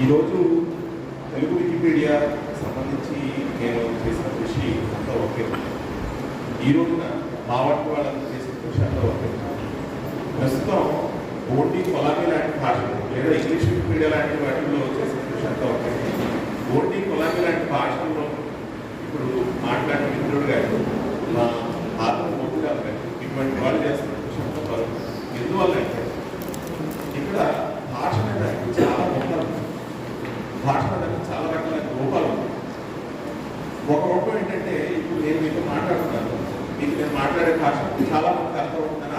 ఈరోజు తెలుగు వికీపీడియా సంబంధించి నేను చేసిన కృషి అంతా ఒకే. ఈ రోజున మా వంటి వాళ్ళంతా చేసిన కృషి అంతా ఒకే. ప్రస్తుతం ఓన్లీ కొలాబీ లాంటి భాషలు లేదా ఇంగ్లీష్ వికీపీడియా లాంటి వాటిల్లో చేసిన కృషి అంతా ఒకే. ఓన్లీ కొలాబీ లాంటి భాషల్లో ఇప్పుడు మాట్లాడిన మిత్రుడు గారు మా ఆత్మమూర్తి గారు ఇటువంటి వాళ్ళు చేస్తున్న కృషి అంతా బలం. ఎందువల్ల అంటే ఇక్కడ భాష అనేది చాలా మొత్తాలు, భాష అనేది చాలా రకాలైన రూపాలు ఉన్నాయి. ఒక రూపం ఏంటంటే ఇప్పుడు నేను మీతో మాట్లాడుతున్నాను, మీకు నేను మాట్లాడే భాష చాలా మందికి అర్థమవుతుందని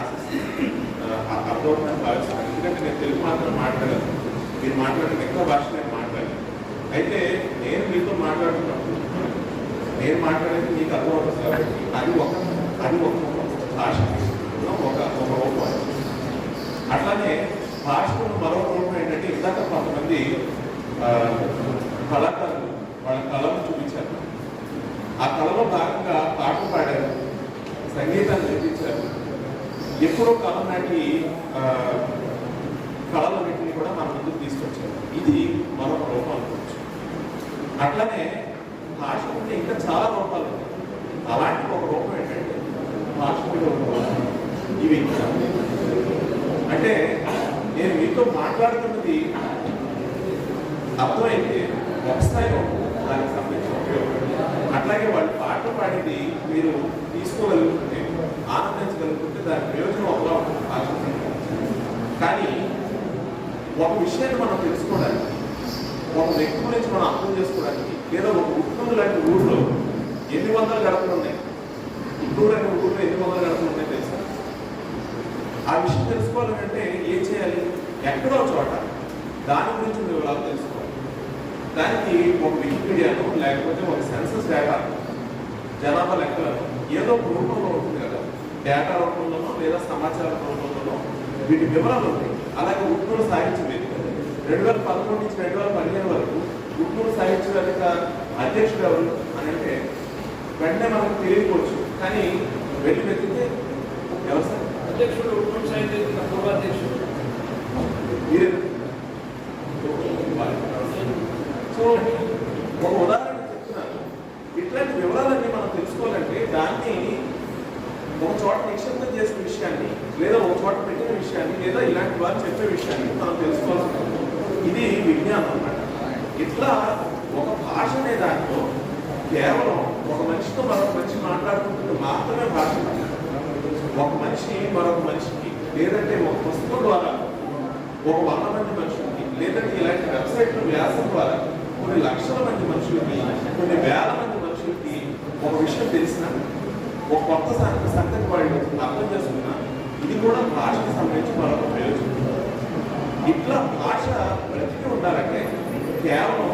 అర్థమవుతుందని భావిస్తాను. ఎందుకంటే నేను తెలుగు మాత్రం మాట్లాడగలను, మీరు మాట్లాడే మిగతా భాష నేను మాట్లాడలేదు. అయితే నేను మీతో మాట్లాడుతున్నప్పుడు నేను మాట్లాడేది మీకు అర్థమవుతుంది కాబట్టి అది ఒక భాష, ఒక రూపం. అట్లానే భాషకు మరో రూపం ఏంటంటే ఇందాక కొంతమంది కళాకారులు వాళ్ళ కళను చూపించారు. ఆ కళలో భాగంగా పాటలు పాడారు, సంగీతాన్ని నిర్మించారు. ఎప్పుడో కాలం నాటి కళలన్నింటినీ కూడా మన ముందుకు తీసుకొచ్చారు. ఇది మరొక రూపం అనుకోవచ్చు. అట్లానే భాష ఉంటే ఇంకా చాలా రూపాలు ఉన్నాయి. అలాంటి ఒక రూపం ఏంటంటే భాష ఇవి. అంటే నేను మీతో మాట్లాడుతున్నది అర్థమైతే ఒకసారి దానికి సంబంధించిన ఉపయోగం. అట్లాగే వాళ్ళు పాటలు పాడింది మీరు తీసుకోగలుగుతుంటే, ఆనందించగలుగుతుంటే దాని ప్రయోజనం ఒకలా ఉంటుంది. కానీ ఒక విషయాన్ని మనం తెలుసుకోవడానికి, ఒక వ్యక్తి గురించి మనం అర్థం చేసుకోవడానికి, లేదా ఒక గుంటూరు లాంటి ఊళ్ళో 800 గడపలు ఉన్నాయి, గుంటూరు అనే ఊళ్ళో 800 గడపలు ఉన్నాయి తెలుసా? ఆ విషయం తెలుసుకోవాలంటే ఏం చేయాలి? ఎక్కడో చోట దాని గురించి వివరాలు తెలుసుకోవాలి. దానికి ఒక వికీపీడియాను లేకపోతే ఒక సెన్సస్ డేటా, జనాభా లెక్కలను ఏదో ఒక రూపంలో ఉంటుంది కదా, డేటా రూపంలోనో లేదా సమాచార రూపంలోనో వీటి వివరాలు ఉంటాయి. అలాగే గుంటూరు సాహిత్య వేదిక 2011 నుంచి 2015 వరకు గుంటూరు సాహిత్య వేదిక అధ్యక్షుడు ఎవరు అని అంటే వెంటనే మనకు తెలియకపోవచ్చు. కానీ వెళ్ళి వెతికితే ఎవరు సార్ అధ్యక్షుడు? గుంటూరు సాహిత్య వేదిక పూర్వాధ్యక్షుడు మీరే. సో ఒక ఉదాహరణ చెప్తున్నాను. ఇట్లాంటి వివరాలన్నీ మనం తెలుసుకోవాలంటే దాన్ని ఒక చోట నిక్షిప్తం చేసిన విషయాన్ని, లేదా ఒక చోట పెట్టిన విషయాన్ని, లేదా ఇలాంటి వారు చెప్పే విషయాన్ని మనం తెలుసుకోవాల్సి ఉంటుంది. ఇది విజ్ఞానం అన్నమాట. ఇట్లా ఒక భాష అనే దాంట్లో కేవలం ఒక మనిషితో మరొక మనిషి మాట్లాడుకుంటే మాత్రమే భాష. ఒక మనిషి మరొక మనిషికి, లేదంటే ఒక పుస్తకం ద్వారా ఒక 100 మంది మనుషులకి, లేదంటే ఇలాంటి వెబ్సైట్లు వ్యాసం ద్వారా కొన్ని లక్షల మంది మనుషులకి, కొన్ని వేల మంది మనుషులకి ఒక విషయం తెలిసిన, ఒక కొత్త సంగతి వాళ్ళు అర్థం చేసుకున్నా, ఇది కూడా భాషకు సంబంధించి మరొక ప్రయోజనం. ఇట్లా భాష బ్రతికి ఉండాలంటే కేవలం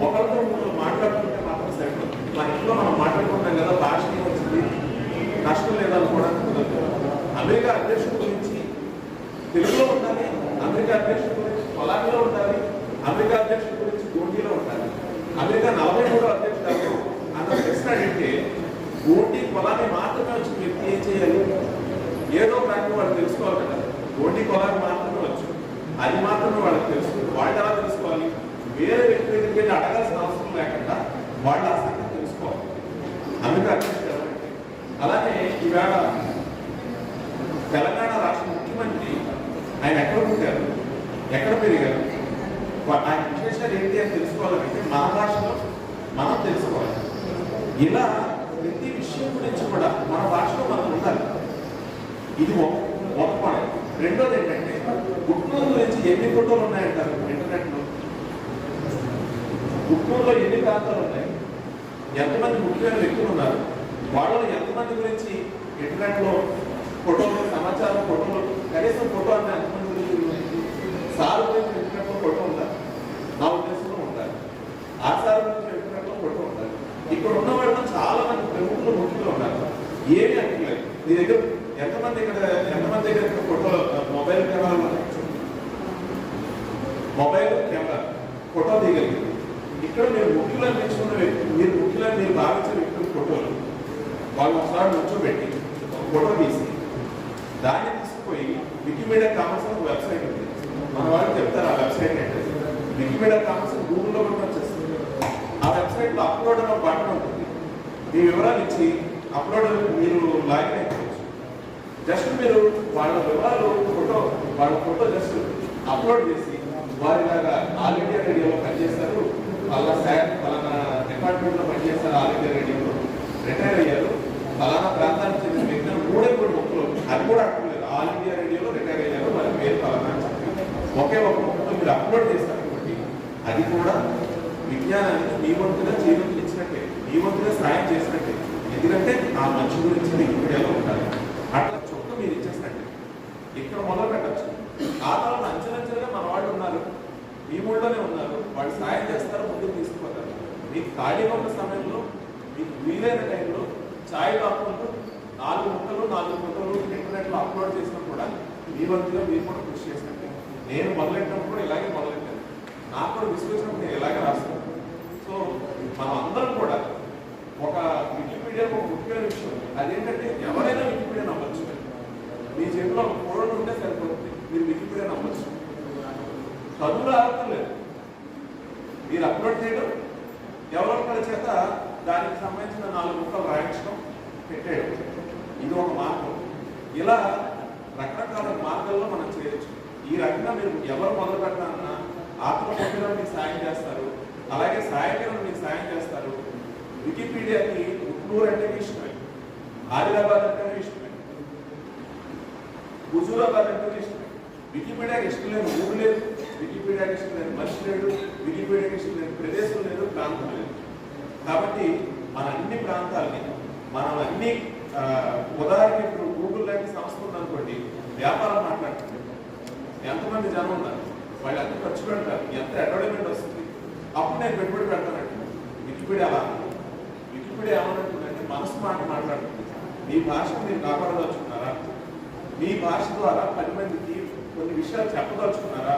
ఒకరితో మాట్లాడుతుంటే మాత్రం సరిపోతుంది. మన ఇంట్లో మనం మాట్లాడుకుంటాం కదా, భాష వచ్చింది నష్టం లేదనుకోవడానికి కుదరదు. అమెరికా అధ్యక్షుడి గురించి తెలుగులో ఉండాలి, అమెరికా అధ్యక్షుడి గురించి పొలాంలో ఉండాలి, అమెరికా అధ్యక్షుడి గురించి గోండీలో ఉండాలి. అమెరికా 43వ అధ్యక్షుడు అన్న ప్రశ్న అడిగితే గోండీ పొలాన్ని మాత్రమే వచ్చిన వ్యక్తి ఏం చేయాలి? ఏదో ప్రాంతం వాళ్ళు తెలుసుకోవాలి కదా. గోండీ పొలాన్ని మాత్రమే వచ్చు, అది మాత్రమే వాళ్ళకి తెలుసు. వాళ్ళు ఎలా తెలుసుకోవాలి? వేరే వ్యక్తి దగ్గరికి వెళ్ళి అడగాల్సిన అవసరం లేకుండా వాళ్ళు ఆ సంగతి తెలుసుకోవాలి. అమెరికా అధ్యక్షుడు ఎవరంటే. అలానే ఈవేళ తెలంగాణ రాష్ట్ర ముఖ్యమంత్రి ఆయన ఎక్కడ పుట్టారు, ఎక్కడ పెరిగారు, ఆయన విశేషాలు ఏంటి అని తెలుసుకోవాలంటే మన భాషలో మనం తెలుసుకోవాలి. ఇలా ప్రతి విషయం గురించి కూడా మన భాషలో మనం ఉండాలి. ఇది ఒక పాయింట్. రెండోది ఏంటంటే గుంటూరు గురించి ఎన్ని ఫోటోలు ఉన్నాయంటారు ఇంటర్నెట్లో? గుంటూరులో ఎన్ని ప్రాంతాలు ఉన్నాయి, ఎంతమంది ముఖ్యమైన వ్యక్తులు ఉన్నారు, వాళ్ళలో ఎంతమంది గురించి ఇంటర్నెట్లో ఫోటోలు, సమాచారం, ఫోటోలు, కనీసం ఫోటో అంటే ఎంతమంది గురించి ఉన్నాయి? సార్ గురించి ఇంటర్నెట్లో ఫోటో ఉందా? నా ఉద్దేశంలో ఉండాలి. ఆ సార్ గురించి ఇంటర్నెట్లో ఫోటో ఉండాలి. ఇక్కడ ఉన్న వాళ్ళు చాలా మంది ప్రముఖులు, ముఖ్యులు ఉన్నారు. ఏమి అంటలేదు. మీ దగ్గర ఎంతమంది దగ్గర ఫోటో మొబైల్ కెమెరా ఫోటో దిగలిగింది. ఇక్కడ మీరు ముఖ్యులను తెచ్చుకున్న వ్యక్తి, ముఖ్యులను మీరు భావించే వ్యక్తుల ఫోటోలు వాళ్ళు ఒకసారి నుంచోబెట్టి ఫోటో తీసి దాన్ని తీసుకుపోయి వికీపీడియా కామర్స్ ఒక వెబ్సైట్ ఉంది. మన వాళ్ళు చెప్తారు ఆ వెబ్సైట్ ఏంటంటే వికీపీడియా కామర్స్ గూగుల్లో కూడా వచ్చేస్తుంది. ఆ వెబ్సైట్లో అప్లోడ్ అనే బటన్ ఉంటుంది. మీ వివరాలు ఇచ్చి అప్లోడ్ మీరు లాగిన్ అయిపోవచ్చు. జస్ట్ మీరు వాళ్ళ వివరాలు ఫోటో జస్ట్ అప్లోడ్ చేసి వారిలాగా ఆల్ ఇండియా రేడియోలో పనిచేస్తారు, పలానా డిపార్ట్మెంట్లో పనిచేస్తారు, ఆల్ ఇండియా రేడియోలో రిటైర్ అయ్యారు, ఫలానా ప్రాంతానికి చెందిన వ్యక్తులు 3 మొక్కలు అది కూడా అక్కర్లేదు, ఆల్ ఇండియా రేడియోలో రిటైర్ అయ్యారు, వారి పేరు ఫలానా అని చెప్పి ఒకే ఒక మొక్కతో మీరు అప్లోడ్ చేస్తారు కాబట్టి అది కూడా విజ్ఞానాన్ని మీ వంతుగా జీవితం ఇచ్చినట్టే, మీ వంతుగా సాయం చేసినట్టే. ఎందుకంటే ఆ మనిషి గురించి వికీపీడియాలో ఉండాలి. అట్లా చుట్టూ మీరు ఇచ్చేసినట్టే ఇక్కడ మొదలు పెట్టచ్చు. ఆ తర్వాత అంచెలంచెలుగా మన వాళ్ళు ఉన్నారు, మీ ఊళ్ళోనే ఉన్నారు, వాళ్ళు సాయం చేస్తారు, ముందుకు తీసుకుపోతారు. మీకు ఖాళీగా ఉన్న సమయంలో మీకు వీలైన టైంలో ఛాయ్ కాకుండా 4 ఫోటోలు ఇంటర్నెట్లో అప్లోడ్ చేసినా కూడా మీ వంతుగా మీరు కూడా కృషి చేసినట్టే. నేను మొదలెట్టినప్పుడు కూడా ఇలాగే మొదలెట్టాను, నాకు కూడా విశ్లేషణ నేను ఇలాగే రాస్తాను. సో మనం అందరం కూడా ఒక వికీపీడియా ఒక ముఖ్యమైన విషయం అదేంటంటే ఎవరైనా వికీపీడియా నమ్మచ్చు. మీ చేతిలో ఒక ఫోన్ ఉంటే సరిపోతుంది, మీరు వికీపీడియా నమ్మచ్చు. చదువులు అవసరం లేదు, మీరు అప్లోడ్ చేయడం ఎవరో ఒకరి చేత దానికి సంబంధించిన 4 ముక్కలు రాయించడం పెట్టేయడం, ఇది ఒక మార్గం. ఇలా రకరకాల మార్గాల్లో మనం చేయొచ్చు. ఈ రకంగా మీరు ఎవరు మొదలు పెట్టాలన్నా ఆత్మహత్యలో మీకు సాయం చేస్తారు, అలాగే సహాయకులు మీకు సాయం చేస్తారు. వికీపీడియాకి ఉట్నూరు అంటే ఇష్టమే, ఆదిలాబాద్ అంటే ఇష్టమే, హుజూరాబాద్ అంటే ఇష్టమే. వికీపీడియాకి ఇష్టం లేని ఊరు లేదు, వికీపీడియాకి ఇష్టం లేని మనిషి లేడు, వికీపీడియాకి ఇష్టం లేని ప్రదేశం లేదు, ప్రాంతం లేదు. కాబట్టి మన అన్ని ప్రాంతాలని మనం అన్ని ఉదాహరణకి ఇప్పుడు గూగుల్ లాంటి సంస్థ ఉందనుకోండి, వ్యాపారం మాట్లాడుతుంది, ఎంతమంది జనం ఉన్నారు, వాళ్ళు ఎంత ఖర్చు పెడతారు, ఎంత అడ్వర్టైజ్మెంట్ వస్తుంది, అప్పుడు నేను పెట్టుబడి పెడతానండి. వికీపీడియా అలా వికీపీడియా ఏమన్నట్టుందంటే మనసు మాట మాట్లాడుతుంది. మీ భాషను మీరు కాపాడదలుచుకున్నారా, మీ భాష ద్వారా 10 మందికి కొన్ని విషయాలు చెప్పదలుచుకున్నారా,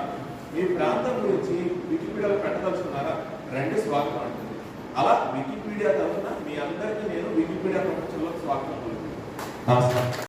మీ ప్రాంతం గురించి వికీపీడియాలో పెట్టదలుచుకున్నారా, రండి స్వాగతం అంటుంది. అలా వికీపీడియా తరఫున మీ అందరికీ నేను వికీపీడియా ప్రపంచంలో స్వాగతం. నమస్కారం.